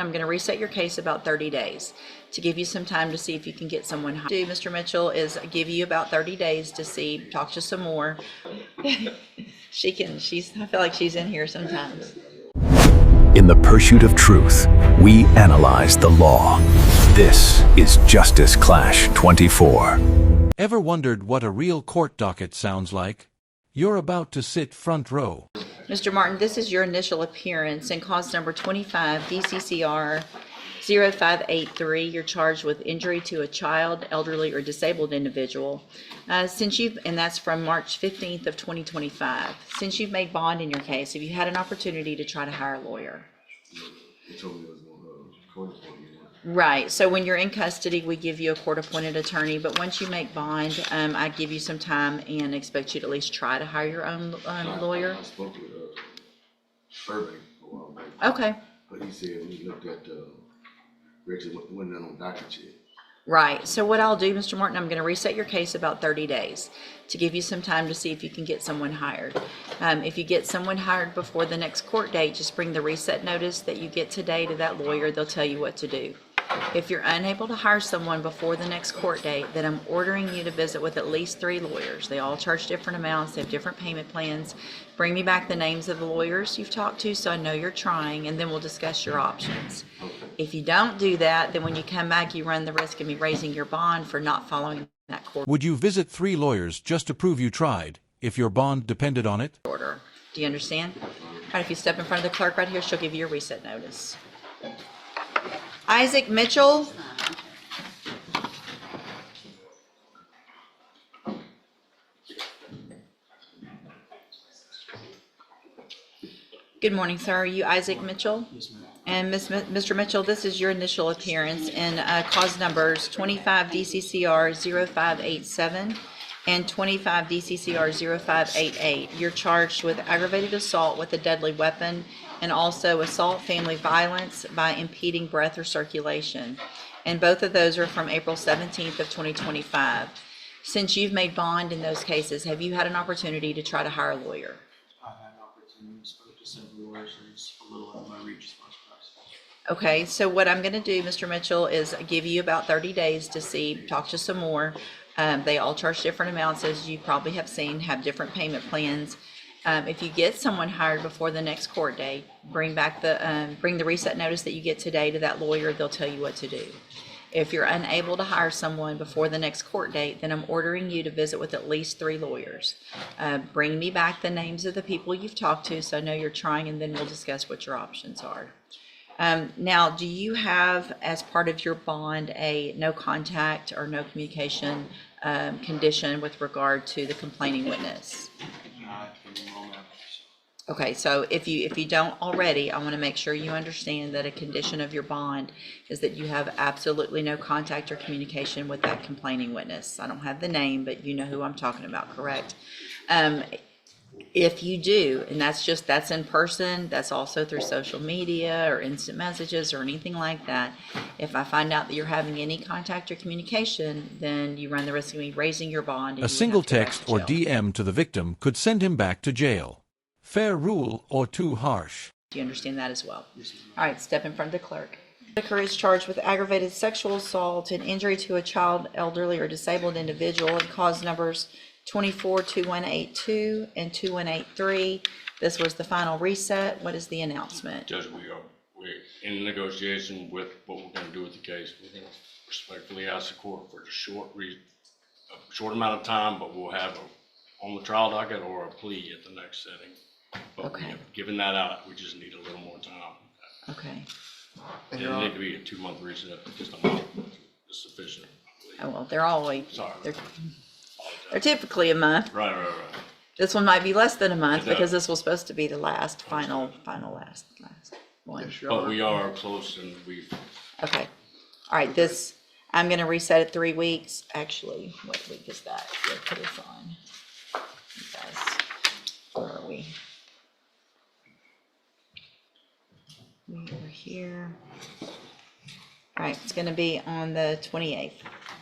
I'm going to reset your case about 30 days to give you some time to see if you can get someone hired. Mr. Mitchell is give you about 30 days to see, talk to some more. I feel like she's in here sometimes. In the pursuit of truth, we analyze the law. This is Justice Clash 24. Ever wondered what a real court docket sounds like? You're about to sit front row. Mr. Martin, this is your initial appearance in cause number 25 DCCR 0583. You're charged with injury to a child, elderly, or disabled individual. And that's from March 15th of 2025. Since you've made bond in your case, have you had an opportunity to try to hire a lawyer? They told me it was court appointment. Right. So when you're in custody, we give you a court-appointed attorney. But once you make bond, I give you some time and expect you to at least try to hire your own lawyer. I spoke with Survey a while back. Okay. But he said he looked at actually went down on Docket yet. Right. So what I'll do, Mr. Martin, I'm going to reset your case about 30 days to give you some time to see if you can get someone hired. If you get someone hired before the next court date, just bring the reset notice that you get today to that lawyer. They'll tell you what to do. If you're unable to hire someone before the next court date, then I'm ordering you to visit with at least 3 lawyers. They all charge different amounts. They have different payment plans. Bring me back the names of the lawyers you've talked to so I know you're trying, and then we'll discuss your options. If you don't do that, then when you come back, you run the risk of me raising your bond for not following that court Would you visit 3 lawyers just to prove you tried, if your bond depended on it? order. Do you understand? All right, if you step in front of the clerk right here, she'll give you your reset notice. Isaac Mitchell. Good morning, sir. Are you Isaac Mitchell? Yes, ma'am. And Mr. Mitchell, this is your initial appearance in cause numbers 25 DCCR 0587 and 25 DCCR 0588. You're charged with aggravated assault with a deadly weapon and also assault family violence by impeding breath or circulation. And both of those are from April 17th of 2025. Since you've made bond in those cases, have you had an opportunity to try to hire a lawyer? I had an opportunity to speak to several lawyers, and it's a little out of my reach as much as Okay, so what I'm going to do, Mr. Mitchell, is give you about 30 days to see, talk to some more. They all charge different amounts, as you probably have seen, have different payment plans. If you get someone hired before the next court date, bring the reset notice that you get today to that lawyer. They'll tell you what to do. If you're unable to hire someone before the next court date, then I'm ordering you to visit with at least 3 lawyers. Bring me back the names of the people you've talked to so I know you're trying, and then we'll discuss what your options are. Now, do you have, as part of your bond, a no contact or no communication condition with regard to the complaining witness? Okay, so if you don't already, I want to make sure you understand that a condition of your bond is that you have absolutely no contact or communication with that complaining witness. I don't have the name, but you know who I'm talking about, correct? If you do, and that's in person, that's also through social media or instant messages or anything like that. If I find out that you're having any contact or communication, then you run the risk of me raising your bond. A single text or DM to the victim could send him back to jail. Fair rule or too harsh? Do you understand that as well? All right, step in front of the clerk. The clerk is charged with aggravated sexual assault and injury to a child, elderly, or disabled individual, and cause numbers 24-2182 and 2183. This was the final reset. What is the announcement? Judge, we're in negotiation with what we're going to do with the case. We're going to respectfully ask the court for a short amount of time, but we'll have on the trial docket or a plea at the next setting. But Okay. Given that out, we just need a little more time. Okay. It doesn't need to be a 2-month reset, just a month is sufficient. Oh, well, they're always, Sorry. they're typically a month. Right. This one might be less than a month It does. because this was supposed to be the last, final last one. But we are close, and we've. Okay. All right, I'm going to reset it 3 weeks. Actually, what week is that? We'll put this on. You guys, where are we? We are here. All right, it's going to be on the 28th.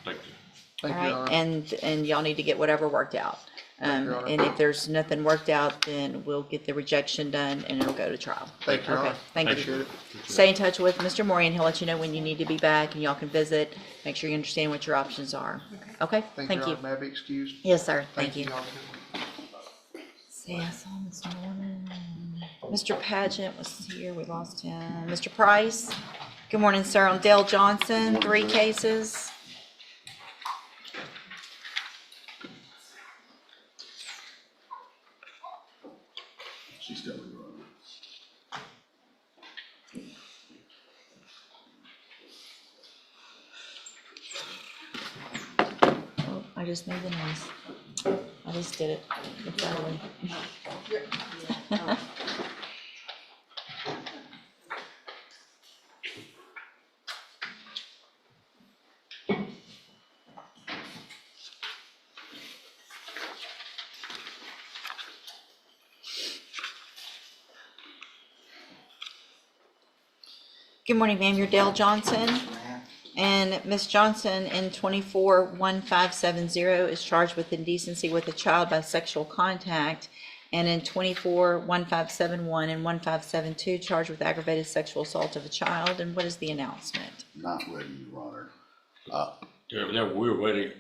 Thank you. All right, and y'all need to get whatever worked out. And if there's nothing worked out, then we'll get the rejection done and it'll go to trial. Thank you, Your Okay, Honor. thank you. Appreciate it. Stay in touch with Mr. Morian. He'll let you know when you need to be back and y'all can visit. Make sure you understand what your options are. Okay, Thank thank you, you. Your Honor. May I be excused? Yes, sir. Thank you. Y'all. See, I saw him this morning. Mr. Pageant was here. We lost him. Mr. Price? Good morning, sir. On Dale Johnson, 3 cases. She's telling me wrong. Oh, I just made the noise. I just did it. It's early. Good morning, ma'am. You're Dale Johnson. And Ms. Johnson in 24-1570 is charged with indecency with a child by sexual contact. And in 24-1571 and 1572 charged with aggravated sexual assault of a child. And what is the announcement? Not ready, Your Honor. We were waiting,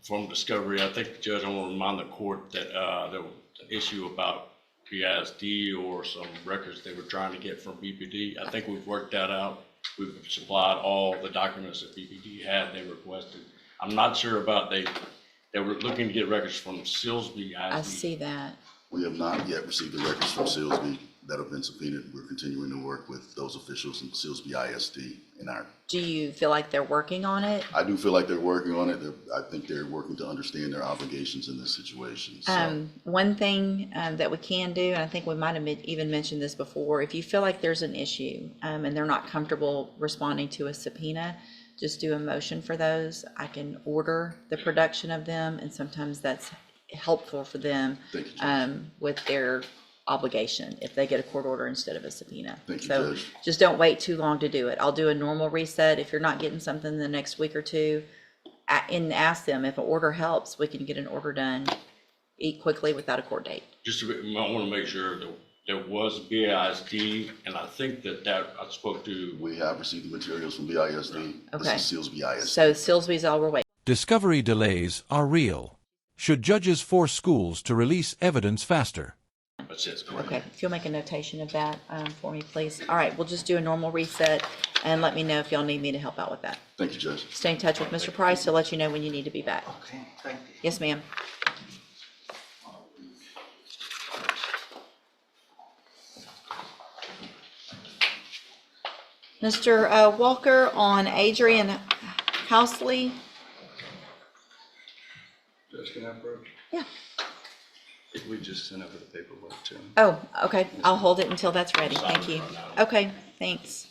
from discovery, I think the judge, I want to remind the court that, there was an issue about PISD or some records they were trying to get from BPD. I think we've worked that out. We've supplied all the documents that BPD had, they requested. I'm not sure about, they were looking to get records from Silsby ISD. I see that. We have not yet received the records from Silsby that have been subpoenaed. We're continuing to work with those officials in Silsby ISD in our. Do you feel like they're working on it? I do feel like they're working on it. I think they're working to understand their obligations in this situation. So, One thing that we can do, and I think we might have even mentioned this before, if you feel like there's an issue and they're not comfortable responding to a subpoena, just do a motion for those. I can order the production of them, and sometimes that's helpful for them Thank you, Judge. with their obligation if they get a court order instead of a subpoena. Thank you, So Judge. just don't wait too long to do it. I'll do a normal reset. If you're not getting something in the next week or two, and ask them if an order helps, we can get an order done quickly without a court date. Just, I want to make sure that there was BISD, and I think that I spoke to. We have received the materials from BISD. Okay. This is Silsby ISD. So Silsby's all we're waiting. Discovery delays are real. Should judges force schools to release evidence faster? That's it. Okay, if you'll make a notation of that for me, please. All right, we'll just do a normal reset and let me know if y'all need me to help out with that. Thank you, Judge. Stay in touch with Mr. Price to let you know when you need to be back. Okay, thank you. Yes, ma'am. Mr. Walker on Adrian Housley. Judge, can I approach? Yeah. If we just sent over the paperwork to him. Oh, okay. I'll hold it until that's ready. Thank you. Okay, thanks.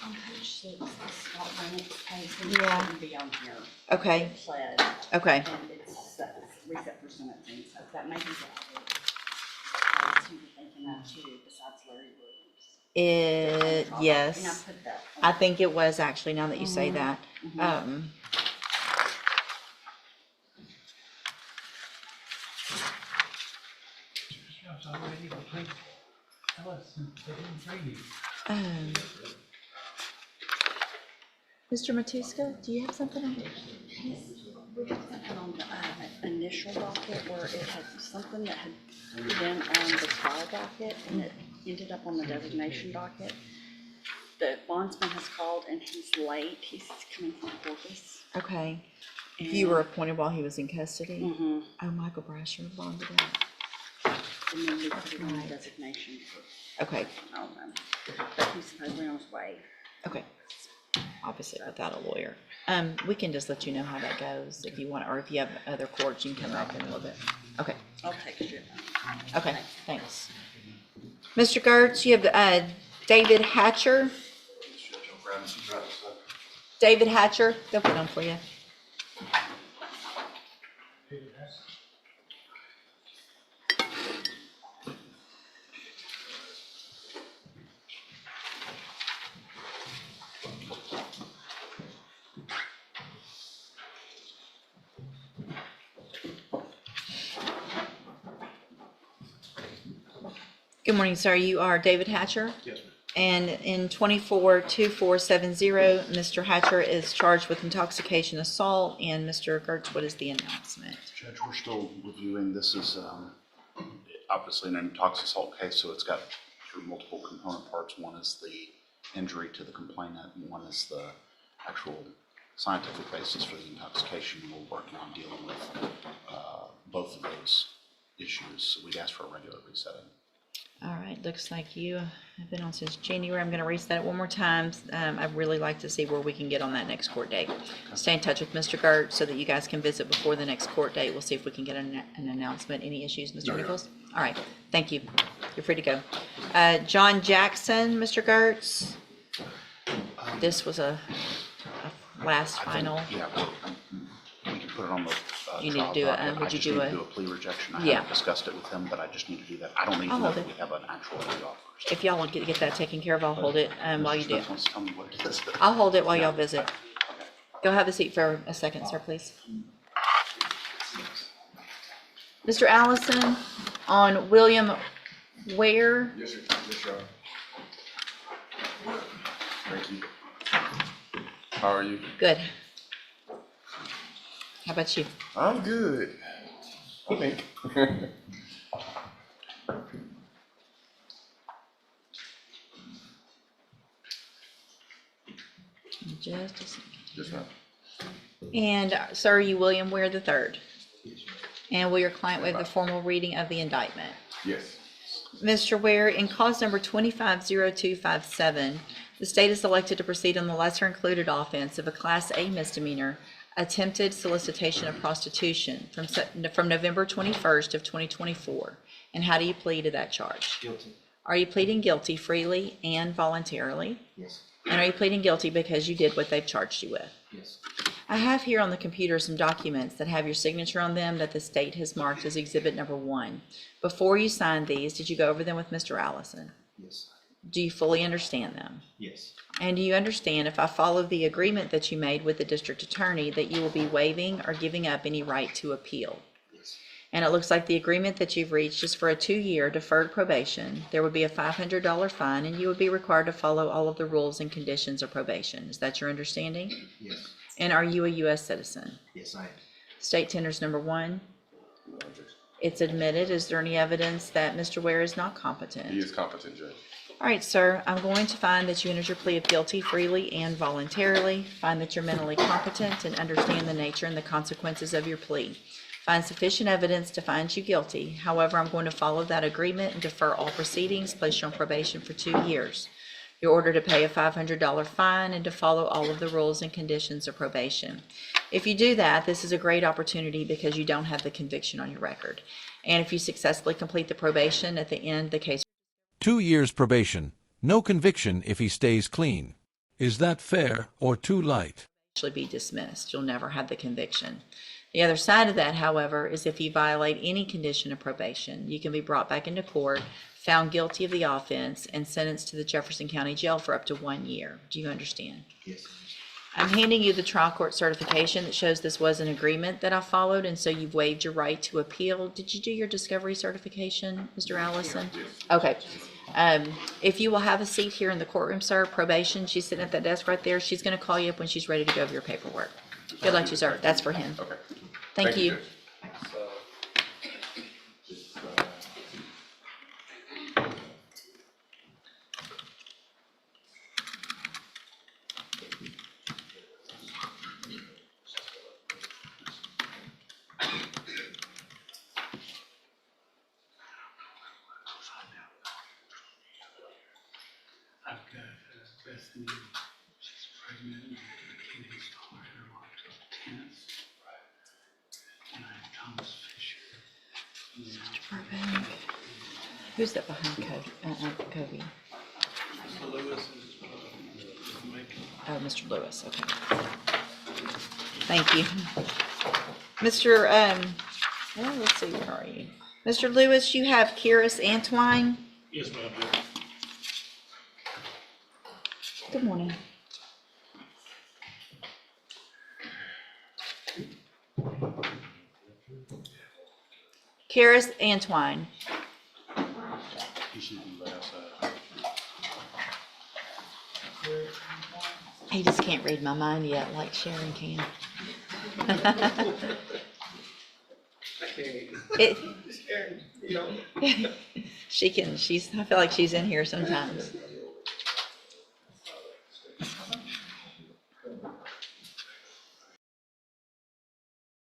On page 6, the Scott Reynolds case, Yeah. it wouldn't be on here. Okay, It pled, okay. and it's reset for sentencing, so that may be valid. That's who you're thinking of too, besides Larry Williams. And I Yes. put that I on. think it was actually, now that you say that. Mr. Matuska, do you have something on? We got something on the initial docket where it had something that had been on the trial docket and it ended up on the designation docket. The bondsman has called and he's late. He's coming from Corpus. Okay. You were appointed while he was in custody? Mm-hmm. Oh, Michael Brasher bonded out. And then we put it on right. designation Okay, for, but he's supposedly on his way. okay. Obviously without a lawyer. We can just let you know how that goes if you want, or if you have other courts, you can come back in a little bit. Okay, I'll text you. okay, thanks. Mr. Gertz, you have, David Hatcher. David Hatcher, they'll put on for you. Good morning, sir. You are David Hatcher? Yes, ma'am. And in 242470, Mr. Hatcher is charged with intoxication assault. And Mr. Gertz, what is the announcement? Judge, we're still reviewing. This is obviously an intoxicating assault case, so it's got multiple component parts. One is the injury to the complainant, and one is the actual scientific basis for the intoxication. We're working on dealing with both of those issues. So we'd ask for a regular resetting. All right, looks like you have been on since January. I'm going to reset it one more time. I'd really like to see where we can get on that next court date. Stay in touch with Mr. Gertz so that you guys can visit before the next court date. We'll see if we can get an announcement. Any issues, Mr. Nichols? All right, thank you. You're free to go. John Jackson, Mr. Gertz. This was a last final. Yeah, we can put it on the You need to trial do it, docket. would I you just do need a- to do a plea rejection. I Yeah. haven't discussed it with him, but I just need to do that. I don't even I'll know hold if it. we have an actual plea offer. If y'all want to get that taken care of, I'll hold it while you do. Smith wants to tell me what it is. I'll hold it while y'all visit. Okay. Go have a seat for a second, sir, please. Mr. Allison, on William Ware. Yes, sir. Yes, sir. Thank you. How are you? Good. How about you? I'm good. I think. Just a second. Yes, ma'am. And sir, you William Ware the third. And will your client waive the formal reading of the indictment? Yes. Mr. Ware, in cause number 250257, the state is elected to proceed on the lesser included offense of a Class A misdemeanor, attempted solicitation of prostitution from November 21st of 2024. And how do you plead to that charge? Guilty. Are you pleading guilty freely and voluntarily? Yes. And are you pleading guilty because you did what they've charged you with? Yes. I have here on the computer some documents that have your signature on them that the state has marked as exhibit number 1. Before you signed these, did you go over them with Mr. Allison? Yes. Do you fully understand them? Yes. And do you understand, if I follow the agreement that you made with the district attorney, that you will be waiving or giving up any right to appeal? Yes. And it looks like the agreement that you've reached is for a 2-year deferred probation. There would be a $500 fine, and you would be required to follow all of the rules and conditions of probation. Is that your understanding? Yes. And are you a U.S. citizen? Yes, I am. State tenders number 1. It's admitted. Is there any evidence that Mr. Ware is not competent? He is competent, Judge. All right, sir, I'm going to find that you entered your plea of guilty freely and voluntarily, find that you're mentally competent and understand the nature and the consequences of your plea. Find sufficient evidence to find you guilty. However, I'm going to follow that agreement and defer all proceedings, place you on probation for 2 years. You're ordered to pay a $500 fine and to follow all of the rules and conditions of probation. If you do that, this is a great opportunity because you don't have the conviction on your record. And if you successfully complete the probation, at the end, the case 2 years probation, no conviction if he stays clean. Is that fair or too light? actually be dismissed. You'll never have the conviction. The other side of that, however, is if you violate any condition of probation, you can be brought back into court, found guilty of the offense, and sentenced to the Jefferson County Jail for up to 1 year. Do you understand? Yes. I'm handing you the trial court certification that shows this was an agreement that I followed, and so you've waived your right to appeal. Did you do your discovery certification, Mr. Allison? Okay. If you will have a seat here in the courtroom, sir, probation, she's sitting at that desk right there. She's going to call you up when she's ready to go over your paperwork. Good luck to you, sir. That's for him. Okay. Thank you. Judge. I've got Bethany, she's pregnant, and Kenny's daughter, her mom's tennis. And I have Thomas Fisher. Burbank. Who's that behind Kobe? Lewis is making. Oh, Mr. Lewis, okay. Thank you. Mr., well, let's see, where are you? Mr. Lewis, you have Kiris Antwine. Yes, ma'am. Good morning. Kiris Antwine. He should He just can't read my mind yet like Sharon can. It, she can, I feel like she's in here sometimes.